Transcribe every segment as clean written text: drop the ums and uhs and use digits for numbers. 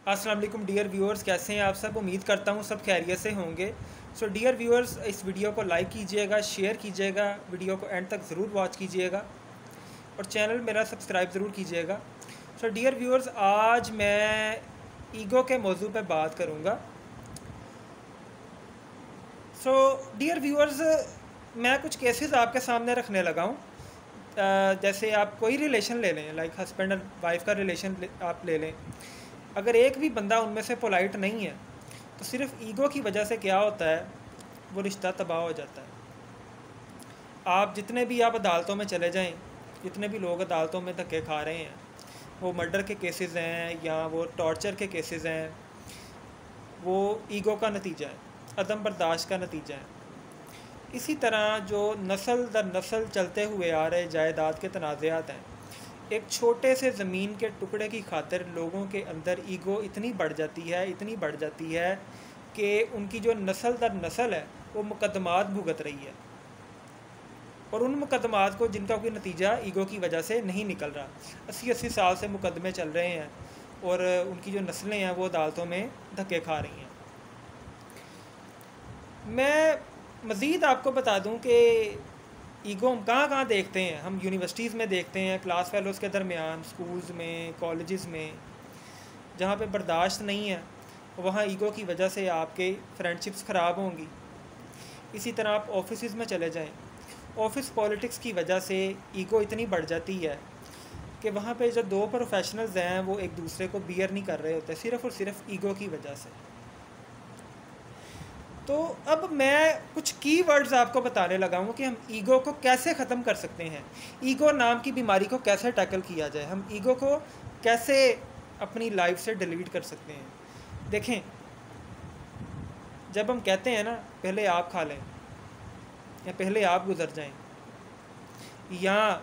अस्सलाम वालेकुम dear viewers, कैसे हैं आप सब। उम्मीद करता हूँ सब खैरियत से होंगे। सो डियर व्यूअर्स, इस वीडियो को लाइक कीजिएगा, शेयर कीजिएगा, वीडियो को एंड तक ज़रूर वॉच कीजिएगा और चैनल मेरा सब्सक्राइब ज़रूर कीजिएगा। सो डियर व्यूअर्स, आज मैं ईगो के मौजू पे बात करूँगा। सो डियर व्यूअर्स, मैं कुछ केसेस आपके सामने रखने लगा हूँ। जैसे आप कोई रिलेशन ले लें, लाइक हस्बैंड और वाइफ का रिलेशन आप ले लें। अगर एक भी बंदा उनमें से पोलाइट नहीं है तो सिर्फ ईगो की वजह से क्या होता है, वो रिश्ता तबाह हो जाता है। आप जितने भी आप अदालतों में चले जाएं, जितने भी लोग अदालतों में धक्के खा रहे हैं, वो मर्डर के केसेस हैं या वो टॉर्चर के केसेस हैं, वो ईगो का नतीजा है, अदम बर्दाश्त का नतीजा है। इसी तरह जो नस्ल दर नस्ल चलते हुए आ रहे जायदाद के तनाज़ात हैं, एक छोटे से ज़मीन के टुकड़े की खातिर लोगों के अंदर ईगो इतनी बढ़ जाती है कि उनकी जो नस्ल दर नस्ल है वो मुकदमात भुगत रही है, और उन मुकदमात को जिनका कोई नतीजा ईगो की वजह से नहीं निकल रहा। 80-80 साल से मुकदमे चल रहे हैं और उनकी जो नस्लें हैं वो अदालतों में धक्के खा रही हैं। मैं मज़ीद आपको बता दूं कि ईगो हम कहाँ कहाँ देखते हैं। हम यूनिवर्सिटीज़ में देखते हैं, क्लास फेलोज़ के दरमियान, स्कूल्स में, कॉलेजेस में, जहाँ पे बर्दाश्त नहीं है वहाँ ईगो की वजह से आपके फ्रेंडशिप्स ख़राब होंगी। इसी तरह आप ऑफिस में चले जाएं, ऑफिस पॉलिटिक्स की वजह से ईगो इतनी बढ़ जाती है कि वहाँ पे जो दो प्रोफेशनल्स हैं वो एक दूसरे को बियर नहीं कर रहे होते, सिर्फ़ और सिर्फ ईगो की वजह से। तो अब मैं कुछ की वर्ड्स आपको बताने लगा हूँ कि हम ईगो को कैसे ख़त्म कर सकते हैं, ईगो नाम की बीमारी को कैसे टैकल किया जाए, हम ईगो को कैसे अपनी लाइफ से डिलीट कर सकते हैं। देखें, जब हम कहते हैं ना पहले आप खा लें या पहले आप गुज़र जाएं, या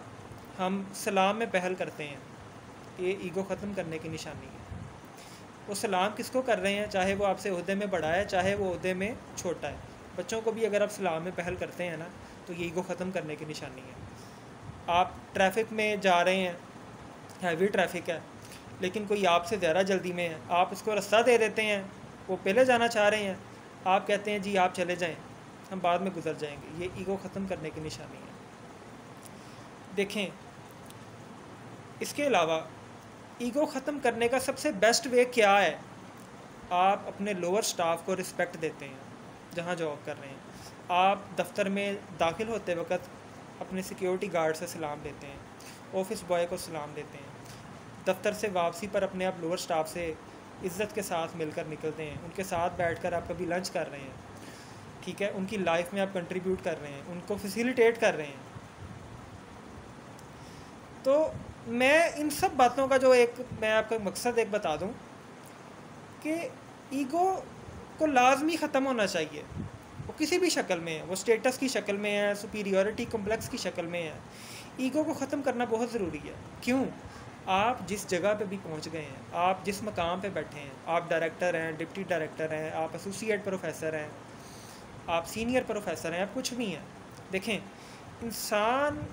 हम सलाम में पहल करते हैं, ये ईगो ख़त्म करने की निशानी है। वो सलाम किसको कर रहे हैं, चाहे वो आपसे ओहदे में बड़ा है, चाहे वो ओहदे में छोटा है। बच्चों को भी अगर आप सलाम में पहल करते हैं ना तो ये ईगो ख़त्म करने की निशानी है। आप ट्रैफिक में जा रहे हैं, हैवी ट्रैफिक है, लेकिन कोई आपसे ज़्यादा जल्दी में है, आप उसको रास्ता दे देते हैं, वो पहले जाना चाह रहे हैं, आप कहते हैं जी आप चले जाएँ, हम बाद में गुजर जाएंगे। ये ईगो ख़त्म करने की निशानी है। देखें, इसके अलावा ईगो ख़त्म करने का सबसे बेस्ट वे क्या है, आप अपने लोअर स्टाफ को रिस्पेक्ट देते हैं जहाँ जॉब कर रहे हैं। आप दफ्तर में दाखिल होते वक्त अपने सिक्योरिटी गार्ड से सलाम देते हैं, ऑफिस बॉय को सलाम देते हैं। दफ्तर से वापसी पर अपने आप लोअर स्टाफ से इज़्ज़त के साथ मिलकर निकलते हैं, उनके साथ बैठकर आप कभी लंच कर रहे हैं, ठीक है, उनकी लाइफ में आप कंट्रीब्यूट कर रहे हैं, उनको फैसिलिटेट कर रहे हैं। तो मैं इन सब बातों का जो मैं आपका मकसद एक बता दूं कि ईगो को लाजमी ख़त्म होना चाहिए। वो किसी भी शक्ल में है, वो स्टेटस की शक्ल में है, सुपीरियरिटी कम्प्लेक्स की शक्ल में है। ईगो को ख़त्म करना बहुत ज़रूरी है। क्यों? आप जिस जगह पे भी पहुंच गए हैं, आप जिस मकाम पे बैठे हैं, आप डायरेक्टर हैं, डिप्टी डायरेक्टर हैं, आप एसोसिएट प्रोफेसर हैं, आप सीनियर प्रोफेसर हैं, आप कुछ भी हैं। देखें, इंसान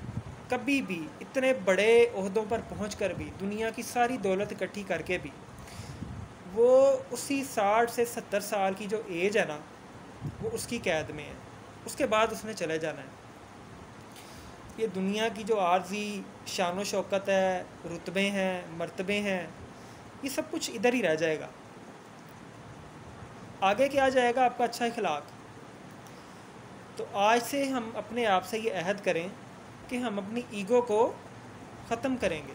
कभी भी इतने बड़े ओहदों पर पहुंचकर भी, दुनिया की सारी दौलत इकट्ठी करके भी, वो उसी 60 से 70 साल की जो एज है ना, वो उसकी कैद में है। उसके बाद उसने चले जाना है। ये दुनिया की जो आर्जी शान व शौकत है, रुतबे हैं, मर्तबे हैं, ये सब कुछ इधर ही रह जाएगा। आगे क्या जाएगा? आपका अच्छा अखलाक। तो आज से हम अपने आप से ये अहद करें कि हम अपनी ईगो को ख़त्म करेंगे,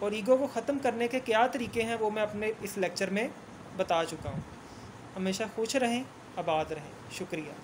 और ईगो को ख़त्म करने के क्या तरीके हैं वो मैं अपने इस लेक्चर में बता चुका हूँ। हमेशा खुश रहें, आबाद रहें। शुक्रिया।